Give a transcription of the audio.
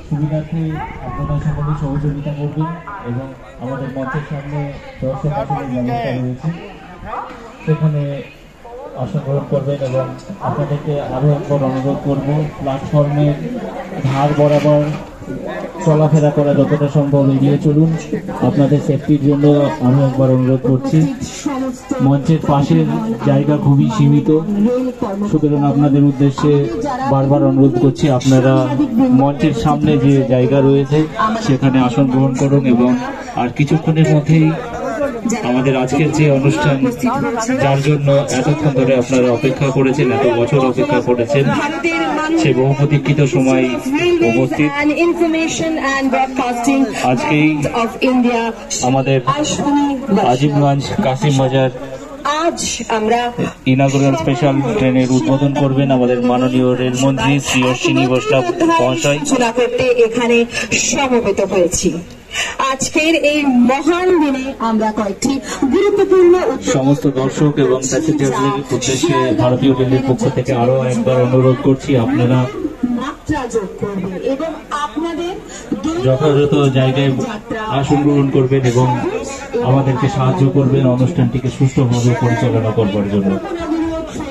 সুবিধার্থে আপনারা সকলে সহযোগিতা করবেন এবং আমাদের মঞ্চের সামনে দর্শক আসনের ব্যবস্থা রয়েছে, সেখানে আসন গ্রহণ করবেন। এবং আপনাদেরকে আরও একবার অনুরোধ করব, প্ল্যাটফর্মের ধার বরাবর চলাফেরা করা যতটা সম্ভব এড়িয়ে চলুন। আপনাদের সেফটির জন্য আমি একবার অনুরোধ করছি। মঞ্চের পাশের জায়গা খুবই সীমিত, সুতরাং আপনাদের উদ্দেশ্যে বারবার অনুরোধ করছি আপনারা মঞ্চের সামনে যে জায়গা রয়েছে সেখানে আসন গ্রহণ করুন। এবং আর কিছুক্ষণের মধ্যেই আমাদের আজকের যে অনুষ্ঠান, যার জন্য এতক্ষণ ধরে আপনারা অপেক্ষা করেছেন, এত বছর অপেক্ষা করেছেন, সে বহু প্রতীক্ষিত সময় উপস্থিত। আজকেই আমাদের আজিমগঞ্জ কাশিম বাজার আজ আমরা ইনাগুরাল স্পেশাল ট্রেনের উদ্বোধন করবেন আমাদের মাননীয় রেলমন্ত্রী শ্রী অশ্বিনী বৈষ্ণব মহাশয়। করতে এখানে সমবেত হয়েছি। আজকের এই মহান দিনে আমরা কয়েকটি গুরুত্বপূর্ণ সমস্ত দর্শক এবং প্যাসেঞ্জারদের উদ্দেশ্যে ভারতীয় রেলের পক্ষ থেকে আরো একবার অনুরোধ করছি, আপনারা এবং আপনাদের যথাযথ জায়গায় আসন গ্রহণ করবেন এবং আমাদেরকে সাহায্য করবেন অনুষ্ঠানটিকে সুষ্ঠুভাবে পরিচালনা করবার জন্য।